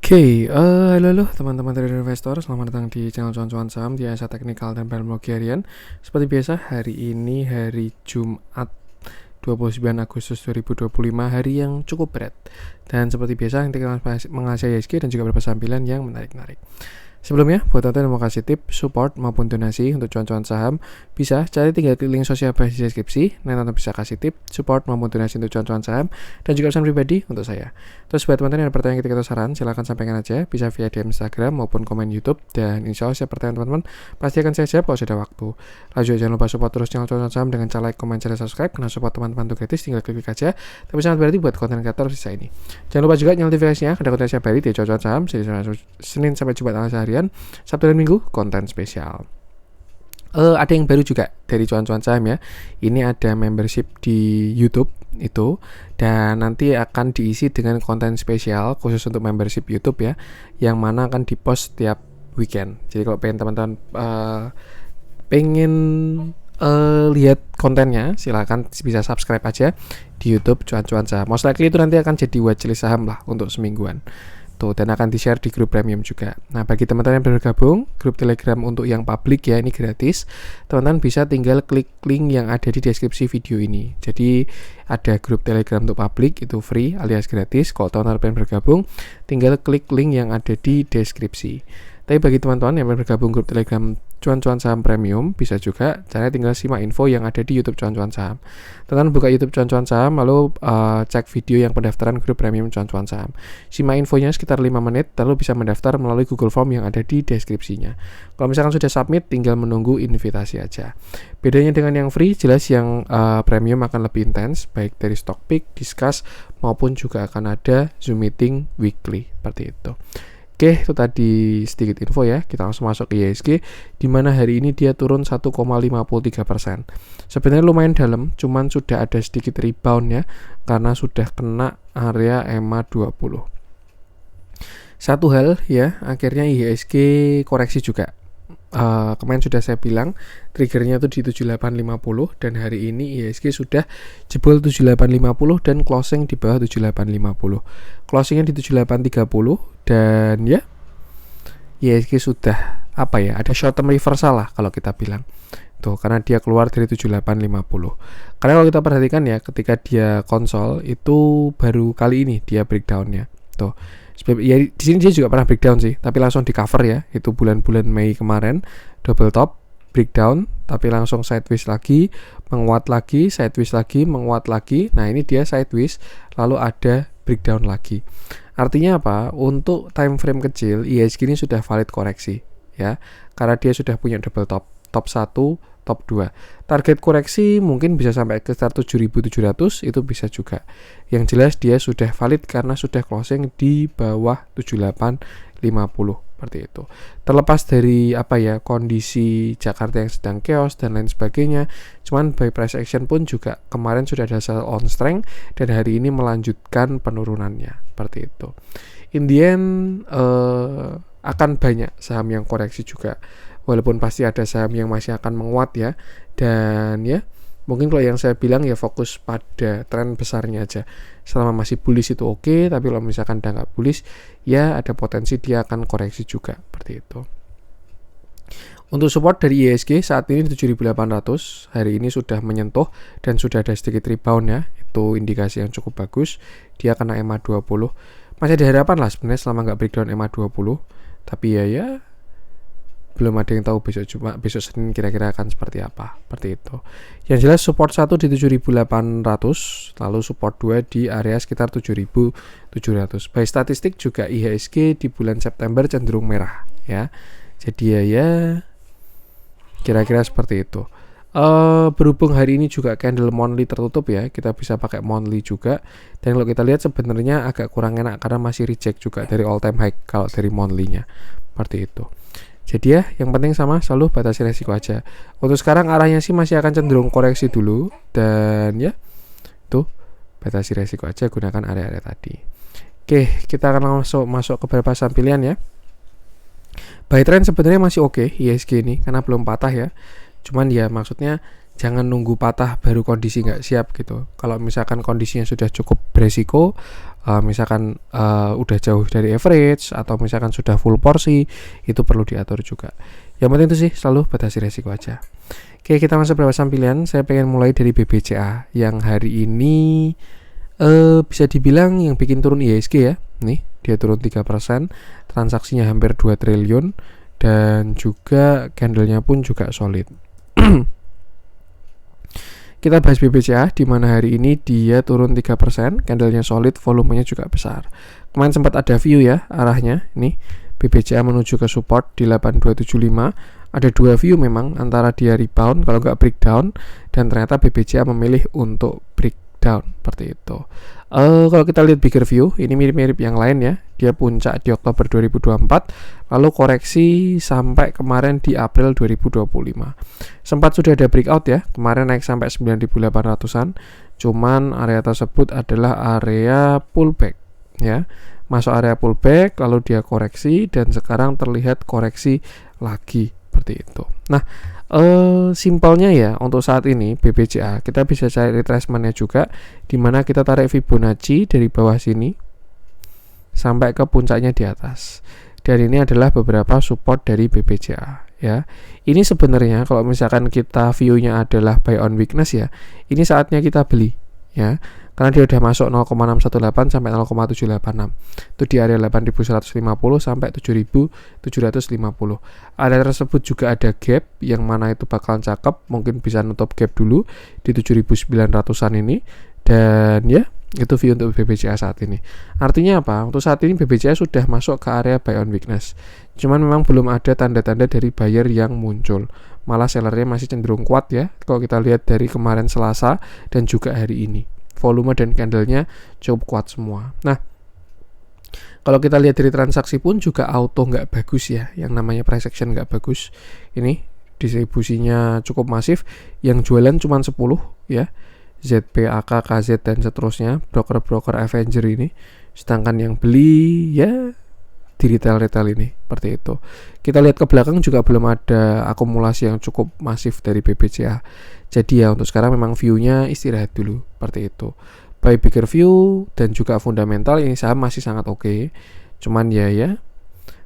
Halo teman-teman trader investor, selamat datang di channel cuan-cuan saham di analisa teknikal dan teknologi harian. Seperti biasa, hari ini hari Jumat 29 Agustus 2025, hari yang cukup berat. Dan seperti biasa, nanti kita mengasih ISG dan juga beberapa sambilan yang menarik-menarik. Sebelumnya, buat teman-teman yang mau kasih tip, support maupun donasi untuk cuan-cuan saham, bisa cari tinggal klik link sosial di deskripsi. Nanti teman bisa kasih tip, support maupun donasi untuk cuan-cuan saham, dan juga pesan pribadi untuk saya. Terus buat teman-teman yang ada pertanyaan ketika itu saran, silahkan sampaikan aja, bisa via DM Instagram maupun komen YouTube. Dan insya Allah setiap pertanyaan teman-teman pasti akan saya jawab kalau sudah waktu. Lanjut, jangan lupa support terus channel cuan-cuan saham dengan cara like, komen, share, dan subscribe. Karena support teman-teman itu gratis, tinggal klik aja. Tapi sangat berarti buat konten kreator sisa ini. Jangan lupa juga nyalakan notifikasinya, ada konten setiap hari di cuan-cuan saham, Senin sampai Jumat analisa harian, Sabtu dan Minggu konten spesial. Ada yang baru juga dari cuan-cuan saham ya. Ini ada membership di YouTube itu, dan nanti akan diisi dengan konten spesial khusus untuk membership YouTube ya, yang mana akan dipost tiap weekend. Jadi kalau pengen teman-teman pengen lihat kontennya, silakan bisa subscribe aja di YouTube cuan-cuan saham. Most likely itu nanti akan jadi watchlist saham lah untuk semingguan. Dan akan di-share di grup premium juga. Nah, bagi teman-teman yang bergabung grup Telegram untuk yang publik ya, ini gratis. Teman-teman bisa tinggal klik link yang ada di deskripsi video ini. Jadi ada grup Telegram untuk publik, itu free alias gratis. Kalau teman-teman pengen bergabung, tinggal klik link yang ada di deskripsi. Tapi bagi teman-teman yang bergabung grup Telegram cuan-cuan saham premium, bisa juga caranya tinggal simak info yang ada di YouTube cuan-cuan saham. Teman-teman buka YouTube cuan-cuan saham, lalu cek video yang pendaftaran grup premium cuan-cuan saham. Simak infonya sekitar 5 menit, lalu bisa mendaftar melalui Google Form yang ada di deskripsinya. Kalau misalkan sudah submit, tinggal menunggu invitasi aja. Bedanya dengan yang free, jelas yang premium akan lebih intens, baik dari stock pick, discuss, maupun juga akan ada Zoom meeting weekly, seperti itu. Oke, itu tadi sedikit info ya. Kita langsung masuk ke IHSG, di mana hari ini dia turun 1,53%. Sebenarnya lumayan dalam, cuman sudah ada sedikit rebound ya, karena sudah kena area EMA 20. Satu hal ya, akhirnya IHSG koreksi juga. Kemarin sudah saya bilang triggernya itu di 7850, dan hari ini IHSG sudah jebol 7850 dan closing di bawah 7850. Closingnya di 7830, dan ya IHSG sudah ada short term reversal lah kalau kita bilang. Karena dia keluar dari 7850. Karena kalau kita perhatikan ya, ketika dia konsol itu baru kali ini dia breakdownnya. Ya, di sini dia juga pernah breakdown sih, tapi langsung di cover ya. Itu bulan-bulan Mei kemarin, double top, breakdown, tapi langsung sideways lagi, menguat lagi, sideways lagi, menguat lagi. Nah, ini dia sideways, lalu ada breakdown lagi. Artinya apa? Untuk time frame kecil, IHSG ini sudah valid koreksi ya, karena dia sudah punya double top, top 1, top 2. Target koreksi mungkin bisa sampai ke start 7.700, itu bisa juga. Yang jelas dia sudah valid karena sudah closing di bawah 7850, seperti itu. Terlepas dari kondisi Jakarta yang sedang chaos dan lain sebagainya, cuman by price action pun juga kemarin sudah ada sell on strength, dan hari ini melanjutkan penurunannya, seperti itu. In the end akan banyak saham yang koreksi juga, walaupun pasti ada saham yang masih akan menguat ya. Dan ya, mungkin kalau yang saya bilang ya fokus pada tren besarnya aja. Selama masih bullish itu oke, tapi kalau misalkan udah nggak bullish, ya ada potensi dia akan koreksi juga, seperti itu. Untuk support dari IHSG saat ini 7.800, hari ini sudah menyentuh dan sudah ada sedikit rebound ya. Itu indikasi yang cukup bagus. Dia kena EMA 20. Masih ada harapan lah sebenarnya selama nggak breakdown EMA 20. Tapi ya belum ada yang tahu besok Senin kira-kira akan seperti apa, seperti itu. Yang jelas support 1 di 7.800, lalu support 2 di area sekitar 7.700. By statistik juga IHSG di bulan September cenderung merah ya. Jadi ya kira-kira seperti itu. Berhubung hari ini juga candle monthly tertutup ya, kita bisa pakai monthly juga. Dan kalau kita lihat sebenarnya agak kurang enak karena masih reject juga dari all time high kalau dari monthly-nya, seperti itu. Jadi ya, yang penting selalu batasi resiko aja. Untuk sekarang arahnya sih masih akan cenderung koreksi dulu, dan ya tuh batasi resiko aja, gunakan area-area tadi. Oke, kita akan langsung masuk ke beberapa saham pilihan ya. Buy trend sebenarnya masih oke IHSG ini karena belum patah ya. Cuman ya maksudnya Jangan nunggu patah baru kondisi nggak siap gitu. Kalau misalkan kondisinya sudah cukup beresiko, misalkan udah jauh dari average atau misalkan sudah full porsi, itu perlu diatur juga. Yang penting itu sih selalu batasi resiko aja. Oke, kita masuk beberapa pilihan. Saya pengen mulai dari BBCA yang hari ini bisa dibilang yang bikin turun IHSG ya. Nih, dia turun 3%, transaksinya hampir 2 triliun dan juga candlenya pun juga solid. Kita bahas BBCA di mana hari ini dia turun 3%, candlenya solid, volumenya juga besar. Kemarin sempat ada view ya arahnya. Nih, BBCA menuju ke support di 8275. Ada dua view memang, antara dia rebound kalau nggak breakdown, dan ternyata BBCA memilih untuk breakdown seperti itu. Kalau kita lihat bigger view, ini mirip-mirip yang lain ya. Dia puncak di Oktober 2024, lalu koreksi sampai kemarin di April 2025. Sempat sudah ada breakout ya, kemarin naik sampai 9.800-an. Cuman area tersebut adalah area pullback ya. Masuk area pullback, lalu dia koreksi dan sekarang terlihat koreksi lagi seperti itu. Nah, simpelnya ya untuk saat ini BBCA kita bisa cari retracement-nya juga, dimana kita tarik Fibonacci dari bawah sini sampai ke puncaknya di atas. Dan ini adalah beberapa support dari BBCA ya. Ini sebenarnya kalau misalkan kita view-nya adalah buy on weakness ya, ini saatnya kita beli ya. Karena dia udah masuk 0,618 sampai 0,786. Itu di area 8.150 sampai 7.750. Area tersebut juga ada gap yang mana itu bakalan cakep, mungkin bisa nutup gap dulu di 7.900-an ini. Dan ya, itu view untuk BBCA saat ini. Artinya apa? Untuk saat ini BBCA sudah masuk ke area buy on weakness. Cuman memang belum ada tanda-tanda dari buyer yang muncul. Malah sellernya masih cenderung kuat ya. Kalau kita lihat dari kemarin Selasa dan juga hari ini, volume dan candlenya cukup kuat semua. Nah, kalau kita lihat dari transaksi pun juga auto nggak bagus ya. Yang namanya price action nggak bagus. Ini distribusinya cukup masif. Yang jualan cuma 10 ya. ZP, AK, KZ dan seterusnya. Broker-broker Avenger ini. Sedangkan yang beli ya di retail-retail ini. Seperti itu. Kita lihat ke belakang juga belum ada akumulasi yang cukup masif dari BBCA. Jadi ya untuk sekarang memang view-nya istirahat dulu seperti itu. By bigger view dan juga fundamental ini saham masih sangat oke. Cuman ya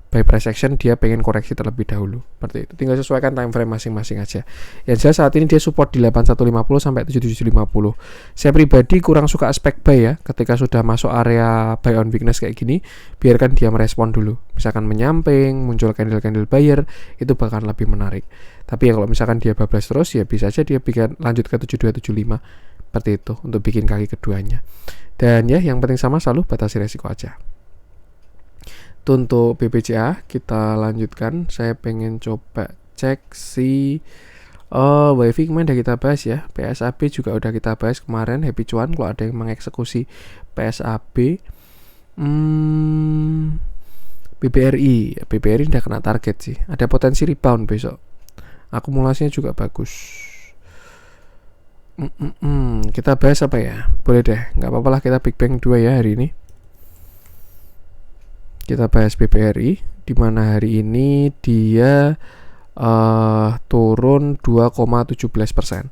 by price action dia pengen koreksi terlebih dahulu seperti itu. Tinggal sesuaikan time frame masing-masing aja. Yang jelas saat ini dia support di 8150 sampai 7750. Saya pribadi kurang suka aspek buy ya. Ketika sudah masuk area buy on weakness kayak gini, biarkan dia merespon dulu. Misalkan menyamping, muncul candle-candle buyer, itu bakal lebih menarik. Tapi ya kalau misalkan dia bablas terus ya bisa aja dia bikin lanjut ke 7275 seperti itu untuk bikin kaki keduanya. Dan ya yang penting sama selalu batasi resiko aja. Itu untuk BBCA. Kita lanjutkan. Saya pengen coba cek si WiFi kemarin udah kita bahas ya. PSAB juga udah kita bahas kemarin. Happy cuan kalau ada yang mengeksekusi PSAB. BBRI udah kena target sih. Ada potensi rebound besok. Akumulasinya juga bagus. Kita bahas apa ya? Boleh deh, nggak apa-apa lah kita Big Bang 2 ya hari ini. Kita bahas BBRI, di mana hari ini dia turun 2,17%.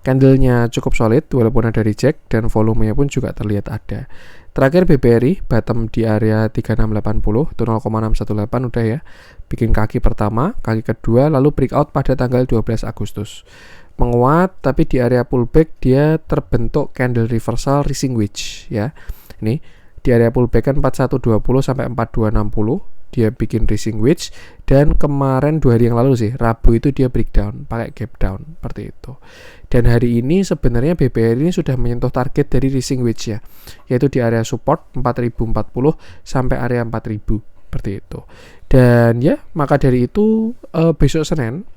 Candlenya cukup solid walaupun ada reject dan volumenya pun juga terlihat ada. Terakhir BBRI bottom di area 3680 itu 0,618 udah ya. Bikin kaki pertama, kaki kedua, lalu breakout pada tanggal 12 Agustus. Menguat tapi di area pullback dia terbentuk candle reversal rising wedge ya. Ini di area pullback kan 4120 sampai 4260 dia bikin rising wedge, dan kemarin 2 hari yang lalu sih Rabu itu dia breakdown pakai gap down seperti itu. Dan hari ini sebenarnya BBRI ini sudah menyentuh target dari rising wedge ya, yaitu di area support 4040 sampai area 4000 seperti itu. Dan ya maka dari itu besok Senin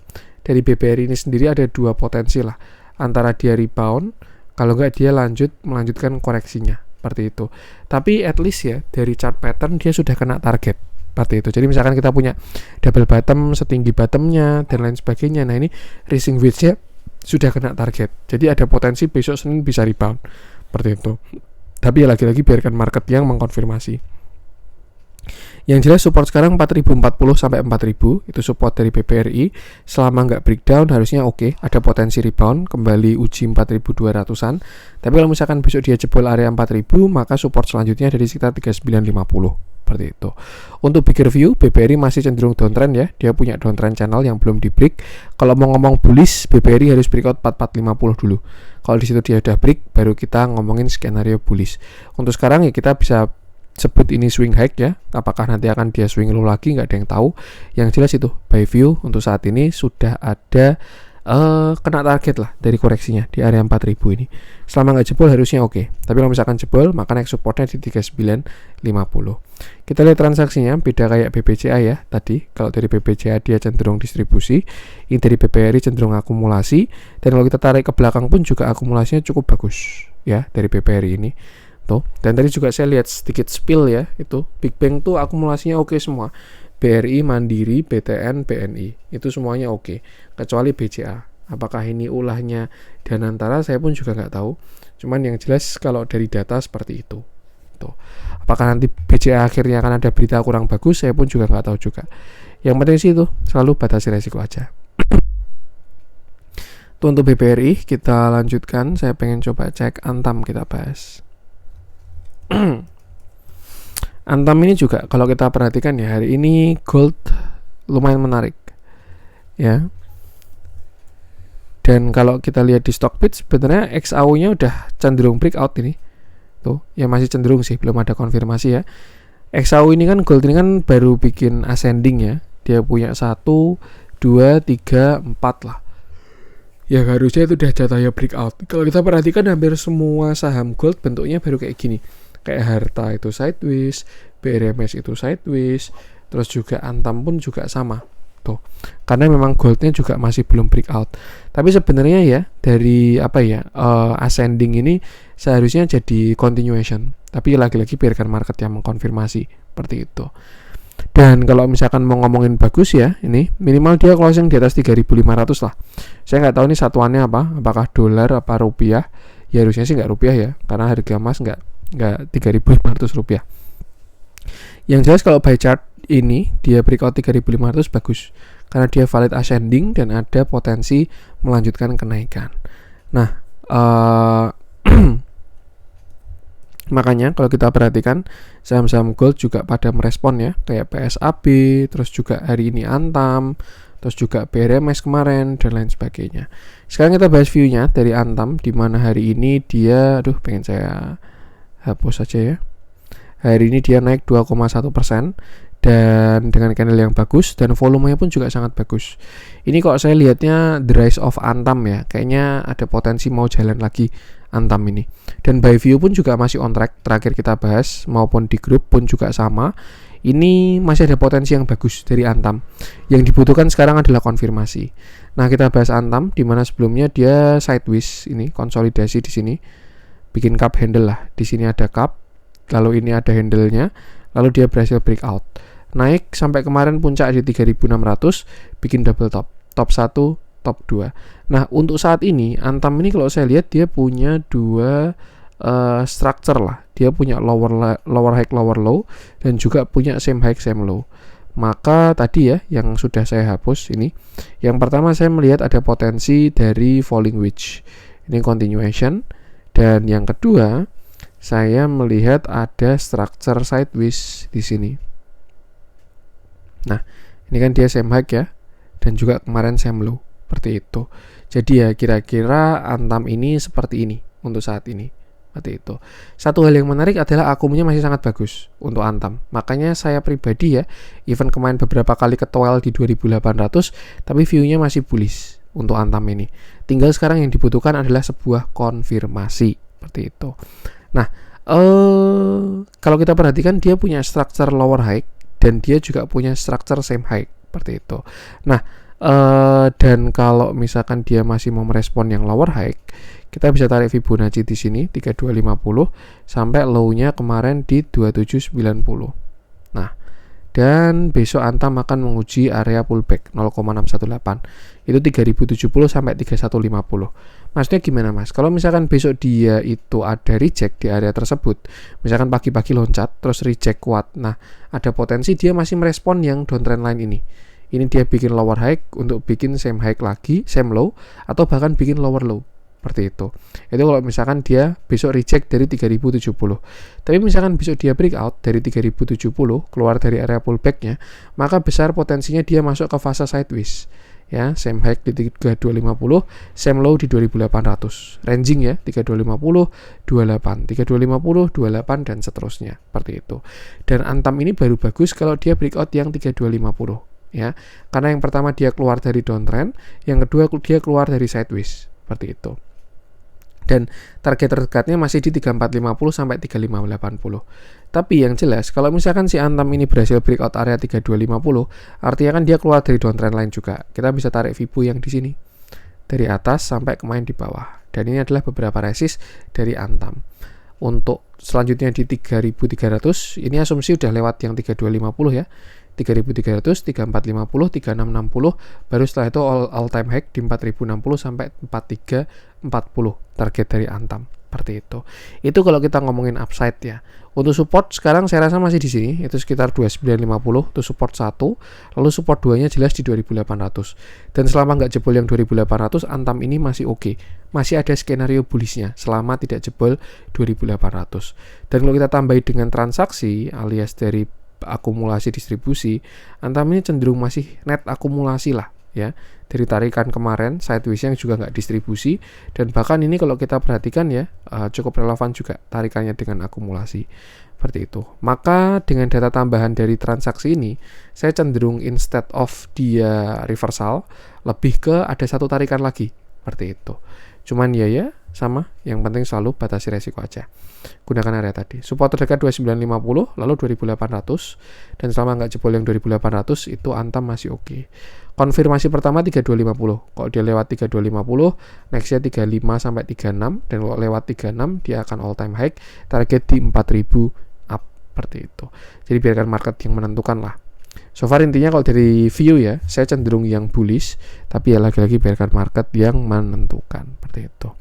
dari BBRI ini sendiri ada dua potensi lah, antara dia rebound kalau nggak dia melanjutkan koreksinya seperti itu. Tapi at least ya dari chart pattern dia sudah kena target seperti itu. Jadi misalkan kita punya double bottom setinggi bottomnya dan lain sebagainya, nah ini rising wedge-nya sudah kena target. Jadi ada potensi besok Senin bisa rebound seperti itu. Tapi ya lagi-lagi biarkan market yang mengkonfirmasi. Yang jelas support sekarang 4040 sampai 4000 itu support dari BBRI. Selama nggak breakdown harusnya oke, ada potensi rebound kembali uji 4200-an. Tapi kalau misalkan besok dia jebol area 4000, maka support selanjutnya dari sekitar 3950 seperti itu. Untuk bigger view, BBRI masih cenderung downtrend ya. Dia punya downtrend channel yang belum di break. Kalau mau ngomong bullish, BBRI harus breakout 4450 dulu. Kalau di situ dia udah break, baru kita ngomongin skenario bullish. Untuk sekarang ya kita bisa sebut ini swing high ya. Apakah nanti akan dia swing low lagi, nggak ada yang tahu. Yang jelas itu buy view untuk saat ini sudah ada kena target lah dari koreksinya di area 4000 ini. Selama nggak jebol harusnya oke. Tapi kalau misalkan jebol, maka next supportnya di 3950. Kita lihat transaksinya beda kayak BBCA ya tadi. Kalau dari BBCA dia cenderung distribusi, ini dari BBRI cenderung akumulasi. Dan kalau kita tarik ke belakang pun juga akumulasinya cukup bagus ya dari BBRI ini. Tuh. Dan tadi juga saya lihat sedikit spill ya, itu Big Bang tuh akumulasinya oke semua. BRI, Mandiri, BTN, BNI itu semuanya oke, kecuali BCA. Apakah ini ulahnya Danantara saya pun juga nggak tahu. Cuman yang jelas kalau dari data seperti itu. Tuh. Apakah nanti BCA akhirnya akan ada berita kurang bagus, saya pun juga nggak tahu juga. Yang penting sih itu selalu batasi resiko aja. Tuh untuk BBRI kita lanjutkan. Saya pengen coba cek Antam, kita bahas. Antam ini juga kalau kita perhatikan ya, hari ini gold lumayan menarik ya. Dan kalau kita lihat di Stockbit sebenarnya XAU-nya udah cenderung breakout ini. Tuh, ya masih cenderung sih, belum ada konfirmasi ya. XAU ini kan gold ini kan baru bikin ascending ya. Dia punya 1 2 3 4 lah. Ya harusnya itu udah jatahnya breakout. Kalau kita perhatikan hampir semua saham gold bentuknya baru kayak gini. Kayak Harta itu sideways, BRMS itu sideways, terus juga Antam pun juga sama tuh. Karena memang goldnya juga masih belum breakout. Tapi sebenarnya ya dari ascending ini seharusnya jadi continuation. Tapi lagi-lagi biarkan market yang mengkonfirmasi seperti itu. Dan kalau misalkan mau ngomongin bagus ya, ini minimal dia closing di atas 3.500 lah. Saya nggak tahu ini satuannya apa, apakah dolar apa rupiah. Ya harusnya sih nggak rupiah ya, karena harga emas nggak 3.500 rupiah. Yang jelas kalau by chart ini dia breakout 3.500 bagus karena dia valid ascending dan ada potensi melanjutkan kenaikan. Nah makanya kalau kita perhatikan saham-saham gold juga pada merespon ya, kayak PSAB, terus juga hari ini Antam, terus juga BRMS kemarin dan lain sebagainya. Sekarang kita bahas view-nya dari Antam, di mana hari ini dia pengen saya hapus saja ya. Hari ini dia naik 2,1% dan dengan candle yang bagus dan volumenya pun juga sangat bagus. Ini kok saya lihatnya the rise of Antam ya, kayaknya ada potensi mau jalan lagi Antam ini. Dan by view pun juga masih on track, terakhir kita bahas maupun di grup pun juga sama. Ini masih ada potensi yang bagus dari Antam. Yang dibutuhkan sekarang adalah konfirmasi. Nah, kita bahas Antam di mana sebelumnya dia sideways, ini konsolidasi di sini. Bikin cup handle lah. Di sini ada cup, lalu ini ada handle-nya, lalu dia berhasil breakout. Naik sampai kemarin puncak di 3.600, bikin double top. Top 1, top 2. Nah, untuk saat ini Antam ini kalau saya lihat dia punya dua structure lah. Dia punya lower high, lower low, dan juga punya same high, same low. Maka tadi ya yang sudah saya hapus ini. Yang pertama saya melihat ada potensi dari falling wedge. Ini continuation. Dan yang kedua, saya melihat ada structure sideways di sini. Nah, ini kan dia same high ya, dan juga kemarin same low, seperti itu. Jadi ya kira-kira Antam ini seperti ini untuk saat ini, seperti itu. Satu hal yang menarik adalah akumnya masih sangat bagus untuk Antam. Makanya saya pribadi ya, even kemarin beberapa kali ketowel di 2.800, tapi view-nya masih bullish untuk Antam ini. Tinggal sekarang yang dibutuhkan adalah sebuah konfirmasi seperti itu. Nah, kalau kita perhatikan dia punya structure lower high dan dia juga punya structure same high seperti itu. Nah, dan kalau misalkan dia masih mau merespon yang lower high, kita bisa tarik Fibonacci di sini 3250 sampai low-nya kemarin di 2790. Nah, dan besok Antam akan menguji area pullback 0,618. Itu 3070 sampai 3150. Maksudnya gimana Mas? Kalau misalkan besok dia itu ada reject di area tersebut, misalkan pagi-pagi loncat terus reject kuat, nah ada potensi dia masih merespon yang downtrend line ini. Ini dia bikin lower high untuk bikin same high lagi, same low, atau bahkan bikin lower low. Seperti itu. Itu kalau misalkan dia besok reject dari 3070. Tapi misalkan besok dia breakout dari 3070, keluar dari area pullback-nya, maka besar potensinya dia masuk ke fase sideways. Ya, same high di 3250, same low di 2800. Ranging ya, 3250, 28, 3250, 28 dan seterusnya. Seperti itu. Dan Antam ini baru bagus kalau dia breakout yang 3250 ya. Karena yang pertama dia keluar dari downtrend, yang kedua dia keluar dari sideways. Seperti itu. Dan target terdekatnya masih di 3450 sampai 3580. Tapi yang jelas kalau misalkan si Antam ini berhasil breakout area 3250, artinya kan dia keluar dari downtrend line juga. Kita bisa tarik Fibo yang di sini dari atas sampai kemarin di bawah. Dan ini adalah beberapa resist dari Antam. Untuk selanjutnya di 3300, ini asumsi udah lewat yang 3250 ya. 3300, 3450, 3660, baru setelah itu all time high di 4060 sampai 4340 target dari Antam. Seperti itu. Itu kalau kita ngomongin upside ya. Untuk support sekarang saya rasa masih di sini, itu sekitar 2950 itu support 1, lalu support 2-nya jelas di 2800. Dan selama nggak jebol yang 2800, Antam ini masih oke. Masih ada skenario bullishnya selama tidak jebol 2800. Dan kalau kita tambahi dengan transaksi alias dari akumulasi distribusi, Antam ini cenderung masih net akumulasi lah ya, dari tarikan kemarin sideways yang juga nggak distribusi, dan bahkan ini kalau kita perhatikan ya cukup relevan juga tarikannya dengan akumulasi seperti itu. Maka dengan data tambahan dari transaksi ini, saya cenderung instead of dia reversal, lebih ke ada satu tarikan lagi seperti itu. Cuman ya sama, yang penting selalu batasi resiko aja. Gunakan area tadi. Support terdekat 2950, lalu 2800, dan selama nggak jebol yang 2800 itu Antam masih oke. Konfirmasi pertama 3250. Kalau dia lewat 3250, nextnya 35 sampai 36, dan kalau lewat 36 dia akan all time high, target di 4000 up seperti itu. Jadi biarkan market yang menentukan lah. So far intinya kalau dari view ya, saya cenderung yang bullish, tapi ya lagi-lagi biarkan market yang menentukan seperti itu.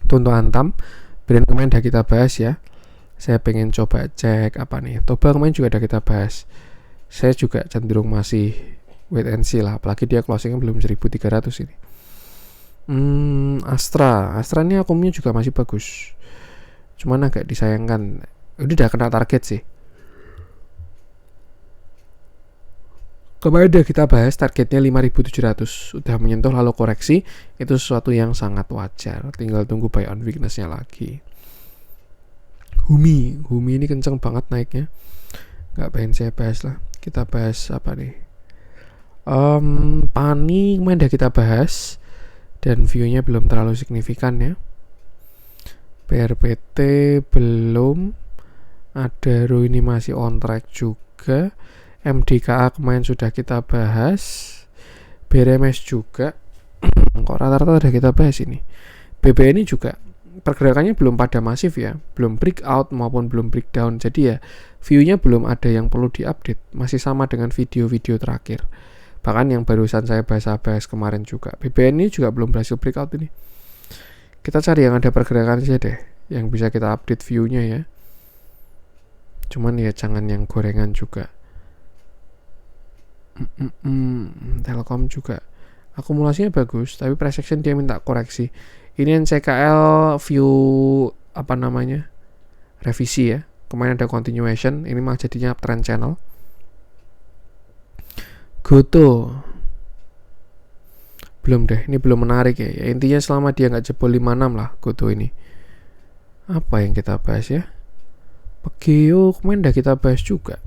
Itu untuk Antam. Brand kemarin udah kita bahas ya. Saya pengen coba cek apa nih. Toba kemarin juga udah kita bahas. Saya juga cenderung masih wait and see lah, apalagi dia closingnya belum 1300 ini. Astra ini akumnya juga masih bagus. Cuman agak disayangkan. Udah kena target sih. Kemarin udah kita bahas targetnya 5700, udah menyentuh lalu koreksi, itu sesuatu yang sangat wajar, tinggal tunggu buy on weakness-nya lagi. Humi ini kenceng banget naiknya, nggak pengen saya bahas lah, kita bahas apa nih. Pani kemarin udah kita bahas, dan view-nya belum terlalu signifikan ya. PRPT belum, ada ini masih on track juga. MDKA kemarin sudah kita bahas, BRMS juga kok rata-rata udah kita bahas ini. BBNI juga pergerakannya belum pada masif ya, belum breakout maupun belum breakdown, jadi ya view-nya belum ada yang perlu diupdate, masih sama dengan video-video terakhir, bahkan yang barusan saya bahas kemarin juga. BBNI juga belum berhasil breakout ini. Kita cari yang ada pergerakan saja deh, yang bisa kita update view-nya ya, cuman ya jangan yang gorengan juga. Telkom juga akumulasinya bagus, tapi price action dia minta koreksi. Ini NCKL view apa namanya, revisi ya. Kemarin ada continuation, ini malah jadinya uptrend channel. Goto belum deh, ini belum menarik ya. Intinya selama dia nggak jebol 56 lah Goto ini. Apa yang kita bahas ya? Pegeo kemarin udah kita bahas juga.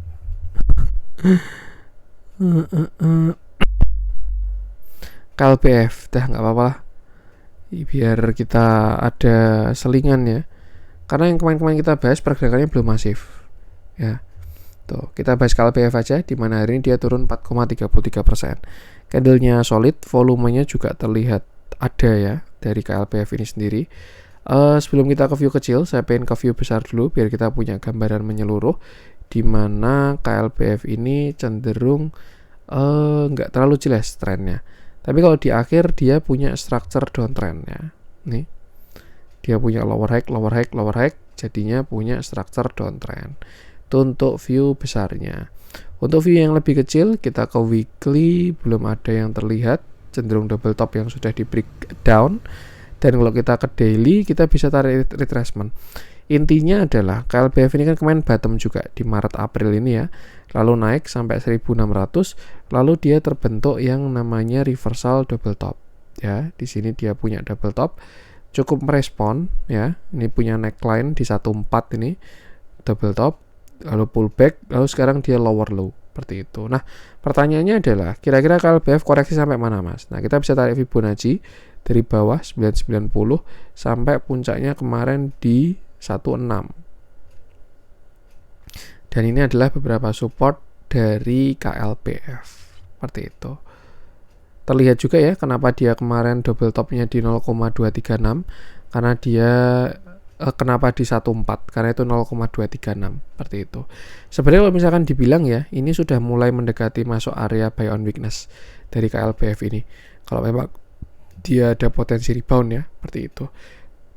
KLPF dah nggak apa-apa lah, biar kita ada selingan ya, karena yang kemarin kita bahas pergerakannya belum masif ya. Tuh kita bahas KLPF aja, di mana hari ini dia turun 4,33%. Candlenya solid, volumenya juga terlihat ada ya dari KLPF ini sendiri. Sebelum kita ke view kecil, saya pengen ke view besar dulu biar kita punya gambaran menyeluruh, di mana KLPF ini cenderung nggak terlalu jelas trennya. Tapi kalau di akhir dia punya structure downtrend ya. nih. Dia punya lower high, jadinya punya structure downtrend. Itu untuk view besarnya. Untuk view yang lebih kecil, kita ke weekly, belum ada yang terlihat, cenderung double top yang sudah di breakdown. Dan kalau kita ke daily, kita bisa tarik retracement. Intinya adalah KLBF ini kan kemarin bottom juga di Maret April ini ya, lalu naik sampai 1600, lalu dia terbentuk yang namanya reversal double top ya. Di sini dia punya double top, cukup merespon ya. Ini punya neckline di 14 ini double top, lalu pullback, lalu sekarang dia lower low seperti itu. Nah, pertanyaannya adalah kira-kira KLBF koreksi sampai mana, Mas? Nah, kita bisa tarik Fibonacci dari bawah 990 sampai puncaknya kemarin di 16. Dan ini adalah beberapa support dari KLBF seperti itu. Terlihat juga ya kenapa dia kemarin double topnya di 0,236, karena dia kenapa di 14, karena itu 0,236 seperti itu. Sebenarnya kalau misalkan dibilang ya, ini sudah mulai mendekati masuk area buy on weakness dari KLBF ini. Kalau memang dia ada potensi rebound ya, seperti itu.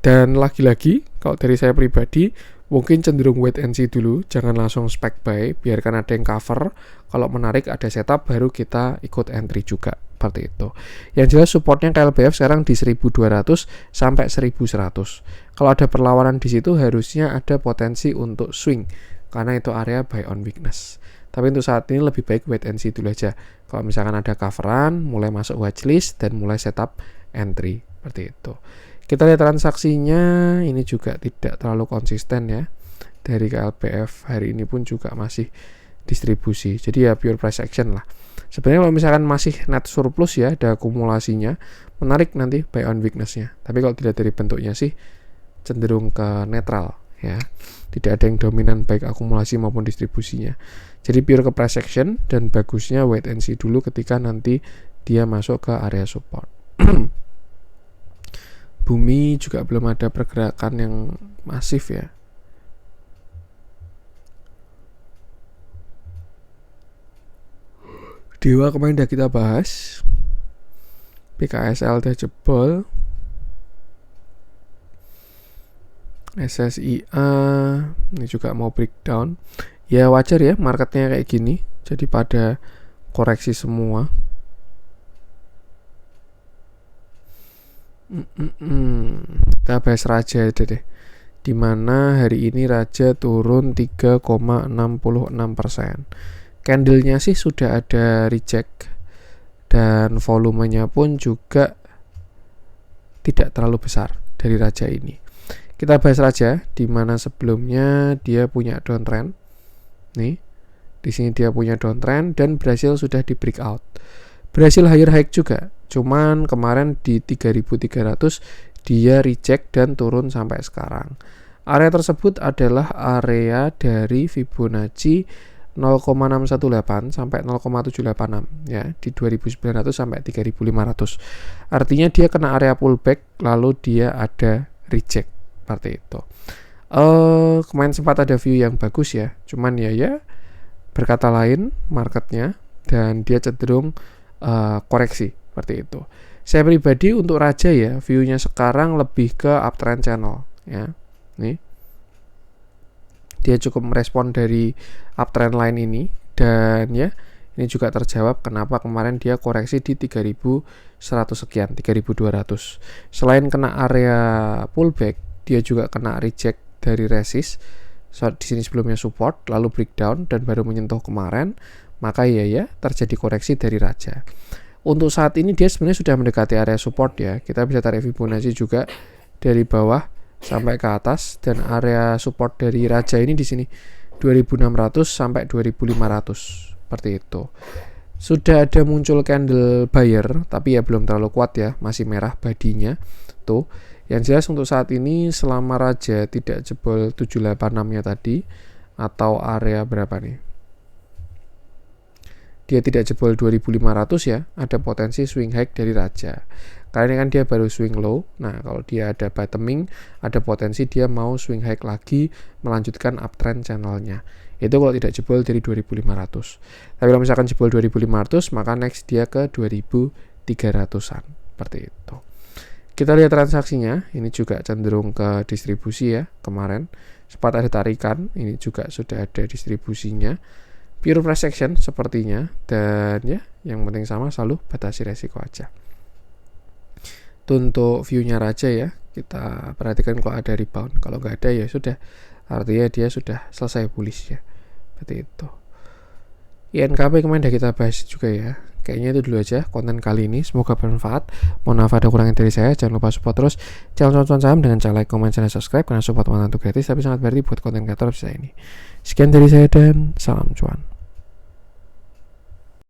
Dan lagi-lagi, kalau dari saya pribadi, mungkin cenderung wait and see dulu, jangan langsung spec buy, biarkan ada yang cover, kalau menarik ada setup, baru kita ikut entry juga, seperti itu. Yang jelas supportnya KLBF sekarang di 1200 sampai 1100. Kalau ada perlawanan di situ, harusnya ada potensi untuk swing, karena itu area buy on weakness. Tapi untuk saat ini lebih baik wait and see dulu aja. Kalau misalkan ada coveran, mulai masuk watchlist, dan mulai setup entry, seperti itu. Kita lihat transaksinya, ini juga tidak terlalu konsisten ya. Dari KLBF hari ini pun juga masih distribusi. Jadi ya pure price action lah. Sebenarnya kalau misalkan masih net surplus ya, ada akumulasinya, menarik nanti buy on weakness-nya. Tapi kalau tidak dari bentuknya sih, cenderung ke netral ya. Tidak ada yang dominan baik akumulasi maupun distribusinya. Jadi pure ke price action, dan bagusnya wait and see dulu ketika nanti dia masuk ke area support. Bumi juga belum ada pergerakan yang masif ya. Dewa kemarin udah kita bahas. PKSL udah jebol. SSIA ini juga mau breakdown. Ya wajar ya marketnya kayak gini. Jadi pada koreksi semua. Kita bahas Raja itu deh. Dimana hari ini Raja turun 3,66%. Candlenya sih sudah ada reject, dan volumenya pun juga tidak terlalu besar dari Raja ini. Kita bahas Raja, dimana sebelumnya dia punya downtrend. Nih, di sini dia punya downtrend dan berhasil sudah di breakout. Berhasil higher high juga. Cuman kemarin di 3.300 dia reject dan turun sampai sekarang. Area tersebut adalah area dari Fibonacci 0,618 sampai 0,786 ya, di 2.900 sampai 3.500. Artinya dia kena area pullback lalu dia ada reject seperti itu. Kemarin sempat ada view yang bagus ya. Cuman ya berkata lain marketnya, dan dia cenderung koreksi seperti itu. Saya pribadi untuk Raja ya, view-nya sekarang lebih ke uptrend channel ya. Nih. Dia cukup merespon dari uptrend line ini, dan ya ini juga terjawab kenapa kemarin dia koreksi di 3.100 sekian, 3.200. Selain kena area pullback, dia juga kena reject dari resist. So, di sini sebelumnya support lalu breakdown dan baru menyentuh kemarin. Maka ya terjadi koreksi dari Raja. Untuk saat ini dia sebenarnya sudah mendekati area support ya. Kita bisa tarik Fibonacci juga dari bawah sampai ke atas, dan area support dari Raja ini di sini 2.600 sampai 2.500 seperti itu. Sudah ada muncul candle buyer, tapi ya belum terlalu kuat ya, masih merah badinya tuh. Yang jelas untuk saat ini selama Raja tidak jebol 786-nya tadi, atau area berapa nih? Dia tidak jebol 2.500 ya, ada potensi swing high dari Raja. Karena ini kan dia baru swing low. Nah, kalau dia ada bottoming, ada potensi dia mau swing high lagi, melanjutkan uptrend channelnya. Itu kalau tidak jebol dari 2.500. Tapi kalau misalkan jebol 2.500, maka next dia ke 2.300-an. Seperti itu. Kita lihat transaksinya, ini juga cenderung ke distribusi ya. Kemarin sempat ada tarikan, ini juga sudah ada distribusinya. Pure price action sepertinya, dan ya yang penting sama, selalu batasi resiko aja. Itu untuk view-nya Raja ya, kita perhatikan kalau ada rebound, kalau nggak ada ya sudah, artinya dia sudah selesai bullish ya, seperti itu. INKP kemarin udah kita bahas juga ya. Kayaknya itu dulu aja konten kali ini, semoga bermanfaat. Mohon maaf ada kurangnya dari saya, jangan lupa support terus channel Cuan Saham dengan cara like, comment, dan subscribe, karena support mantan itu gratis tapi sangat berarti buat konten kreator saya ini. Sekian dari saya dan salam cuan.